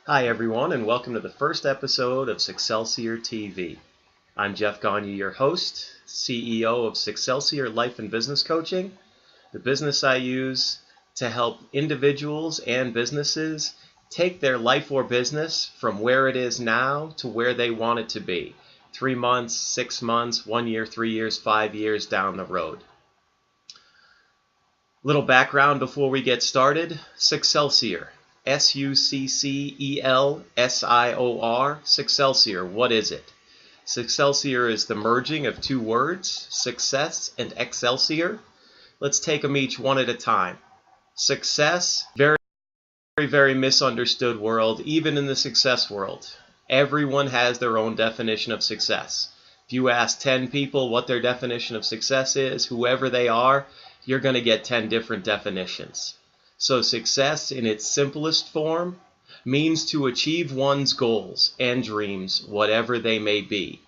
Hi everyone, and welcome to the first episode of Succelsior TV. I'm Jeff Gagne, your host, CEO of Succelsior Life and Business Coaching, the business I use to help individuals and businesses take their life or business from where it is now to where they want it to be. 3 months, 6 months, 1 year, 3 years, 5 years down the road. Little background before we get started. Succelsior. Succelsior. Succelsior. What is it? Succelsior is the merging of two words, success and excelsior. Let's take them each one at a time. Success, very misunderstood world, even in the success world. Everyone has their own definition of success. If you ask 10 people what their definition of success is, whoever they are, you're going to get 10 different definitions. So success in its simplest form means to achieve one's goals and dreams, whatever they may be.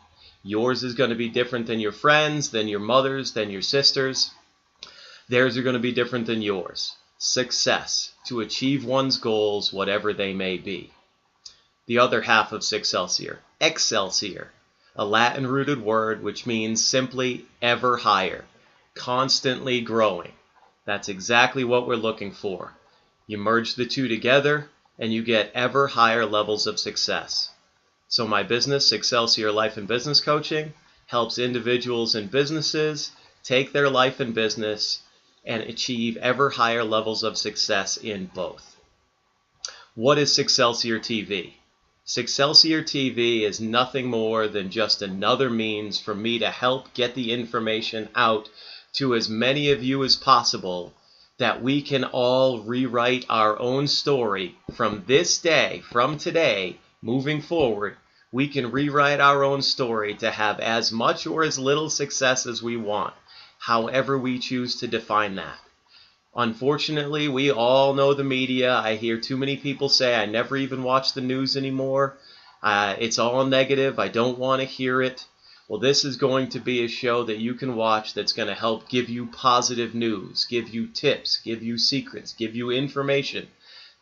Yours is going to be different than your friends, than your mother's, than your sister's. Theirs are going to be different than yours. Success, to achieve one's goals, whatever they may be. The other half of Succelsior, excelsior, a Latin-rooted word which means simply ever higher. Constantly growing. That's exactly what we're looking for. You merge the two together and you get ever higher levels of success. So my business, Succelsior Life and Business Coaching, helps individuals and businesses take their life and business and achieve ever higher levels of success in both. What is Succelsior TV? Succelsior TV is nothing more than just another means for me to help get the information out to as many of you as possible, that we can all rewrite our own story from this day, from today, moving forward. We can rewrite our own story to have as much or as little success as we want, however we choose to define that. Unfortunately, we all know the media. I hear too many people say, I never even watch the news anymore. It's all negative. I don't want to hear it. Well, this is going to be a show that you can watch that's going to help give you positive news, give you tips, give you secrets, give you information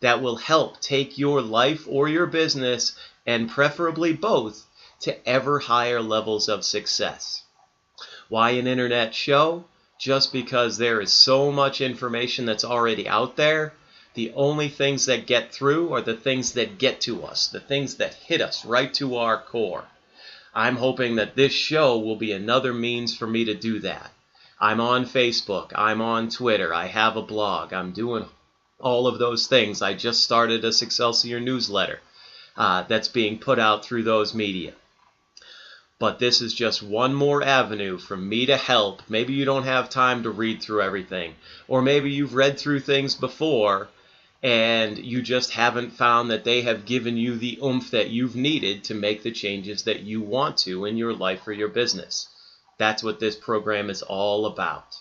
that will help take your life or your business, and preferably both, to ever higher levels of success. Why an internet show? Just because there is so much information that's already out there. The only things that get through are the things that get to us, the things that hit us right to our core. I'm hoping that this show will be another means for me to do that. I'm on Facebook, I'm on Twitter, I have a blog, I'm doing all of those things. I just started a Succelsior newsletter that's being put out through those media. But this is just one more avenue for me to help. Maybe you don't have time to read through everything, or maybe you've read through things before and you just haven't found that they have given you the oomph that you've needed to make the changes that you want to in your life or your business. That's what this program is all about.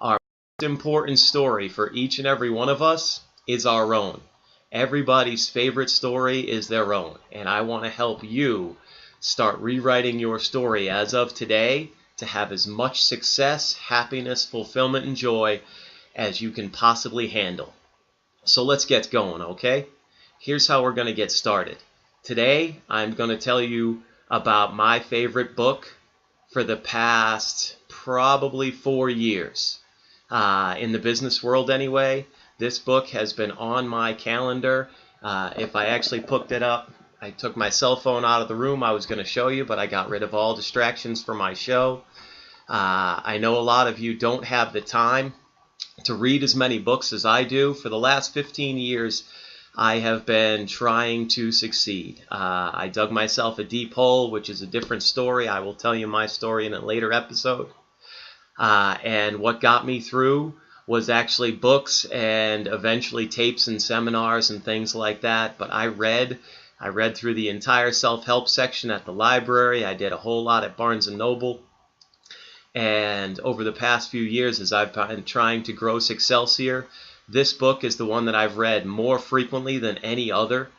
Our most important story for each and every one of us is our own. Everybody's favorite story is their own, and I want to help you start rewriting your story as of today to have as much success, happiness, fulfillment, and joy as you can possibly handle. So let's get going, okay? Here's how we're going to get started. Today, I'm going to tell you about my favorite book for the past probably 4 years. In the business world anyway, this book has been on my calendar. If I actually picked it up, I took my cell phone out of the room. I was going to show you, but I got rid of all distractions for my show. I know a lot of you don't have the time to read as many books as I do. For the last 15 years, I have been trying to succeed. I dug myself a deep hole, which is a different story. I will tell you my story in a later episode. And what got me through was actually books and eventually tapes and seminars and things like that. But I read through the entire self-help section at the library. I did a whole lot at Barnes & Noble. And over the past few years, as I've been trying to grow Succelsior, this book is the one that I've read more frequently than any other.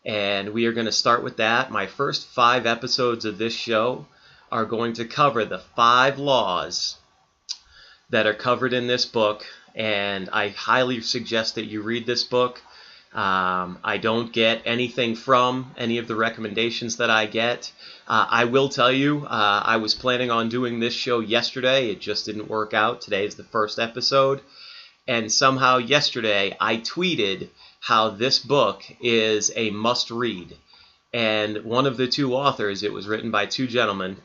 And we are going to start with that. My first 5 episodes of this show are going to cover the 5 laws that are covered in this book. And I highly suggest that you read this book. I don't get anything from any of the recommendations that I get. I will tell you, I was planning on doing this show yesterday. It just didn't work out. Today is the first episode. And somehow yesterday I tweeted how this book is a must-read. And one of the two authors, it was written by two gentlemen,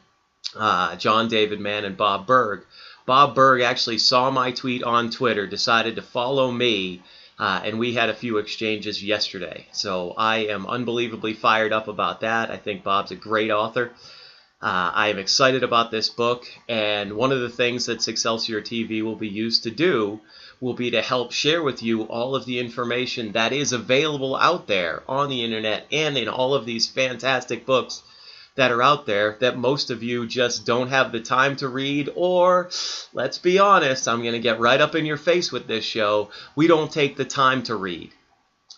John David Mann and Bob Berg. Bob Berg actually saw my tweet on Twitter, decided to follow me, and we had a few exchanges yesterday. So I am unbelievably fired up about that. I think Bob's a great author. I am excited about this book, and one of the things that Succelsior TV will be used to do will be to help share with you all of the information that is available out there on the internet and in all of these fantastic books that are out there that most of you just don't have the time to read, or, let's be honest, I'm going to get right up in your face with this show, we don't take the time to read.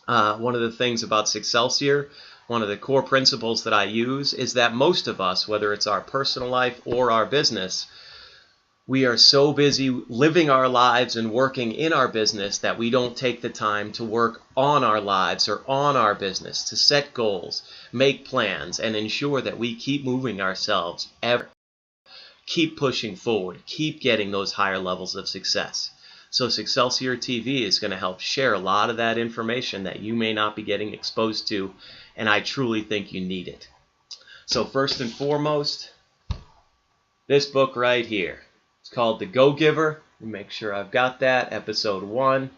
One of the things about Succelsior, one of the core principles that I use is that most of us, whether it's our personal life or our business, we are so busy living our lives and working in our business that we don't take the time to work on our lives or on our business, to set goals, make plans, and ensure that we keep moving ourselves ever. Keep pushing forward, keep getting those higher levels of success. So Succelsior TV is going to help share a lot of that information that you may not be getting exposed to, and I truly think you need it. So first and foremost, this book right here. It's called The Go-Giver. Make sure I've got that. Episode 1.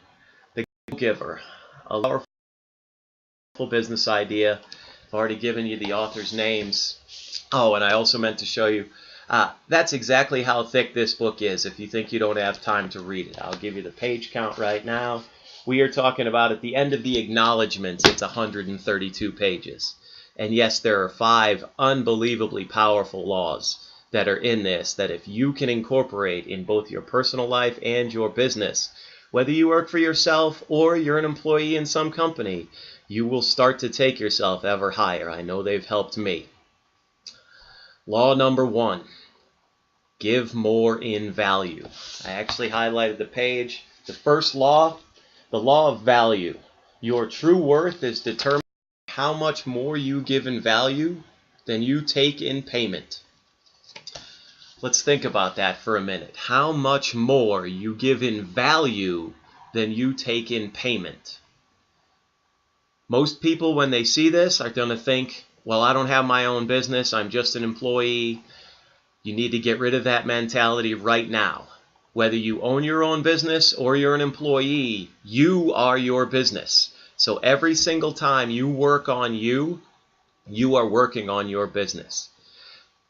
The Go-Giver. A powerful business idea. I've already given you the author's names. Oh, and I also meant to show you, that's exactly how thick this book is if you think you don't have time to read it. I'll give you the page count right now. We are talking about at the end of the acknowledgments, it's 132 pages. And yes, there are 5 unbelievably powerful laws that are in this, that if you can incorporate in both your personal life and your business, whether you work for yourself or you're an employee in some company, you will start to take yourself ever higher. I know they've helped me. Law number 1, give more in value. I actually highlighted the page. The first law, the law of value. Your true worth is determined by how much more you give in value than you take in payment. Let's think about that for a minute. How much more you give in value than you take in payment. Most people, when they see this, are going to think, well, I don't have my own business, I'm just an employee. You need to get rid of that mentality right now. Whether you own your own business or you're an employee, you are your business. So every single time you work on you, you are working on your business.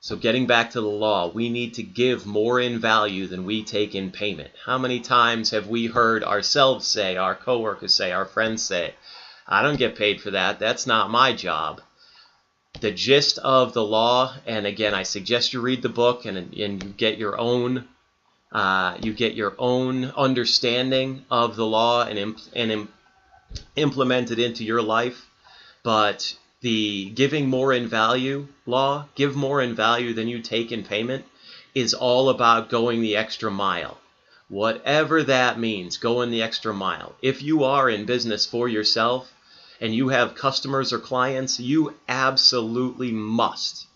So getting back to the law, we need to give more in value than we take in payment. How many times have we heard ourselves say, our coworkers say, our friends say, I don't get paid for that, that's not my job. The gist of the law, and again, I suggest you read the book and you get your own understanding of the law and implement it into your life. But the giving more in value law, give more in value than you take in payment, is all about going the extra mile. Whatever that means, going the extra mile. If you are in business for yourself and you have customers or clients, you absolutely must,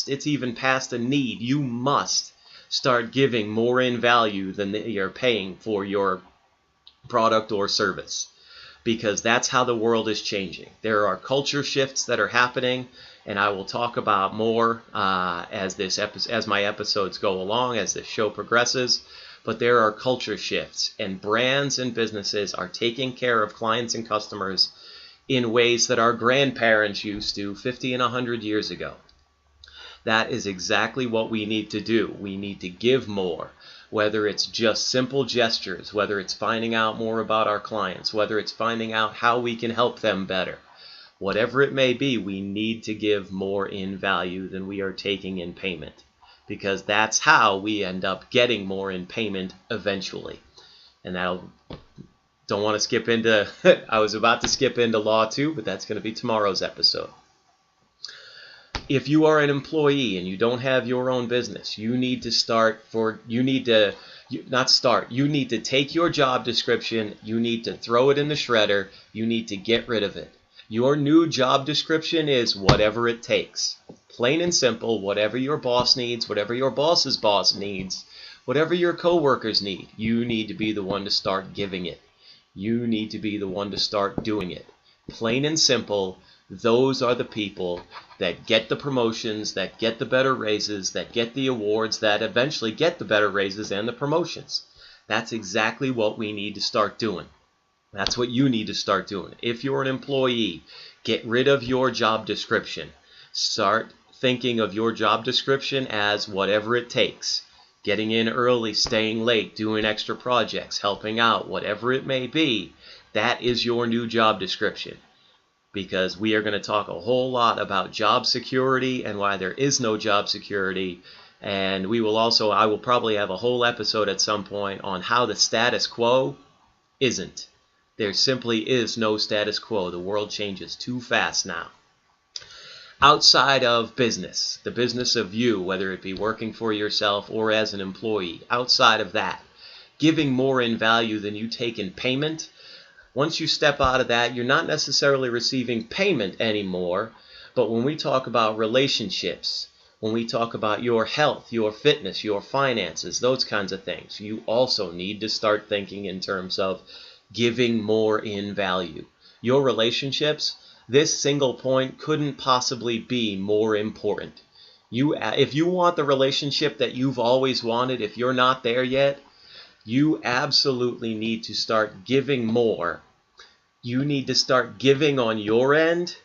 it's even past a need, you must start giving more in value than you're paying for your product or service. Because that's how the world is changing. There are culture shifts that are happening, and I will talk about more as my episodes go along, as this show progresses. But there are culture shifts, and brands and businesses are taking care of clients and customers in ways that our grandparents used to 50 and 100 years ago. That is exactly what we need to do. We need to give more. Whether it's just simple gestures, whether it's finding out more about our clients, whether it's finding out how we can help them better. Whatever it may be, we need to give more in value than we are taking in payment, because that's how we end up getting more in payment eventually. And don't want to skip into, I was about to skip into law 2, but that's going to be tomorrow's episode. If you are an employee and you don't have your own business, you need to You need to take your job description, you need to throw it in the shredder, you need to get rid of it. Your new job description is whatever it takes. Plain and simple, whatever your boss needs, whatever your boss's boss needs, whatever your coworkers need, you need to be the one to start giving it. You need to be the one to start doing it. Plain and simple, those are the people that get the promotions, that get the better raises, that get the awards, that eventually get the better raises and the promotions. That's exactly what we need to start doing. That's what you need to start doing. If you're an employee, get rid of your job description. Start thinking of your job description as whatever it takes. Getting in early, staying late, doing extra projects, helping out, whatever it may be. That is your new job description. Because we are going to talk a whole lot about job security and why there is no job security. And I will probably have a whole episode at some point on how the status quo isn't. There simply is no status quo. The world changes too fast now. Outside of business, the business of you, whether it be working for yourself or as an employee, outside of that, giving more in value than you take in payment. Once you step out of that, you're not necessarily receiving payment anymore, but when we talk about relationships, when we talk about your health, your fitness, your finances, those kinds of things, you also need to start thinking in terms of giving more in value. Your relationships, this single point couldn't possibly be more important. If you want the relationship that you've always wanted, if you're not there yet, you absolutely need to start giving more. You need to start giving on your end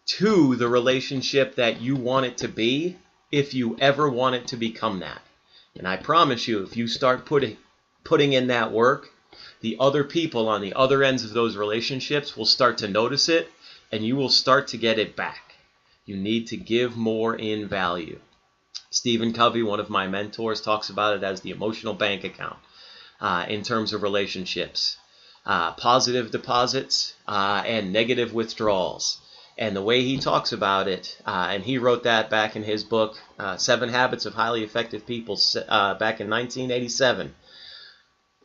to the relationship that you want it to be, if you ever want it to become that. And I promise you, if you start putting in that work, the other people on the other ends of those relationships will start to notice it, and you will start to get it back. You need to give more in value. Stephen Covey, one of my mentors, talks about it as the emotional bank account. In terms of relationships, positive deposits and negative withdrawals. And the way he talks about it, and he wrote that back in his book, 7 Habits of Highly Effective People, back in 1987.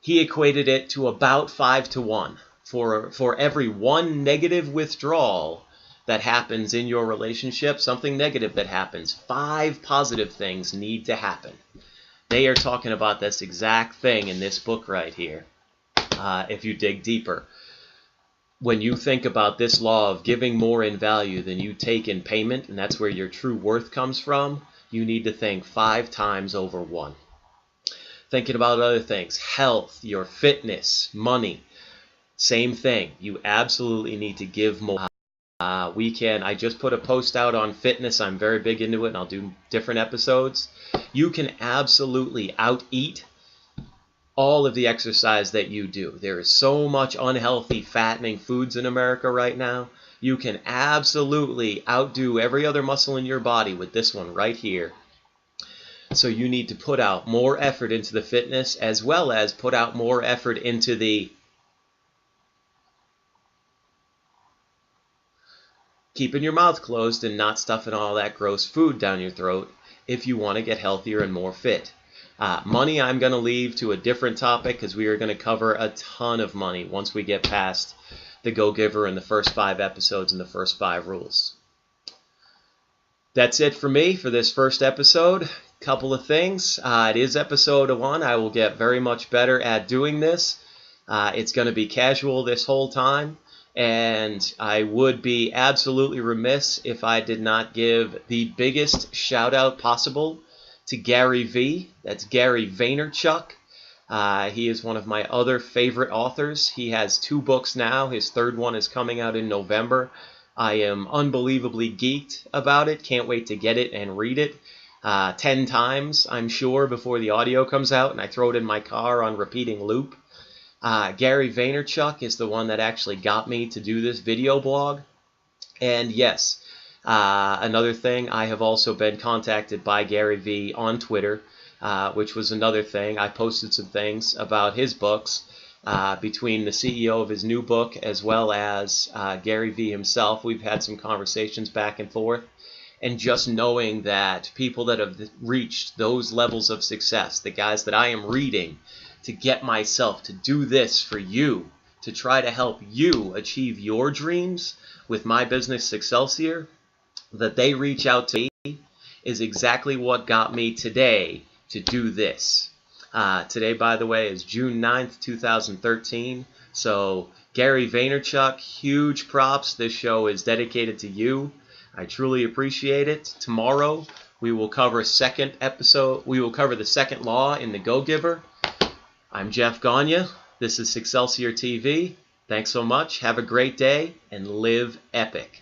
He equated it to about 5 to 1. For every one negative withdrawal that happens in your relationship, something negative that happens, 5 positive things need to happen. They are talking about this exact thing in this book right here, if you dig deeper. When you think about this law of giving more in value than you take in payment, and that's where your true worth comes from, you need to think 5 times over 1. Thinking about other things, health, your fitness, money, same thing. You absolutely need to give more. I just put a post out on fitness. I'm very big into it, and I'll do different episodes. You can absolutely out-eat all of the exercise that you do. There is so much unhealthy, fattening foods in America right now. You can absolutely outdo every other muscle in your body with this one right here. So you need to put out more effort into the fitness, as well as put out more effort into the keeping your mouth closed and not stuffing all that gross food down your throat if you want to get healthier and more fit. Money I'm going to leave to a different topic, because we are going to cover a ton of money once we get past the Go-Giver in the first 5 episodes and the first 5 rules. That's it for me for this first episode. Couple of things. It is episode 1. I will get very much better at doing this. It's going to be casual this whole time. And I would be absolutely remiss if I did not give the biggest shout out possible to Gary V. That's Gary Vaynerchuk. He is one of my other favorite authors. He has 2 books now. His 3rd one is coming out in November. I am unbelievably geeked about it. Can't wait to get it and read it 10 times, I'm sure, before the audio comes out and I throw it in my car on repeating loop. Gary Vaynerchuk is the one that actually got me to do this video blog. And yes, another thing, I have also been contacted by Gary V on Twitter, which was another thing. I posted some things about his books between the CEO of his new book as well as Gary V himself. We've had some conversations back and forth. And just knowing that people that have reached those levels of success, the guys that I am reading to get myself to do this for you, to try to help you achieve your dreams with my business Succelsior, that they reach out to me is exactly what got me today to do this. Today, by the way, is June 9th, 2013. So Gary Vaynerchuk, huge props. This show is dedicated to you. I truly appreciate it. Tomorrow we will cover the second law in the Go-Giver. I'm Jeff Gagne. This is Succelsior TV. Thanks so much. Have a great day and live epic.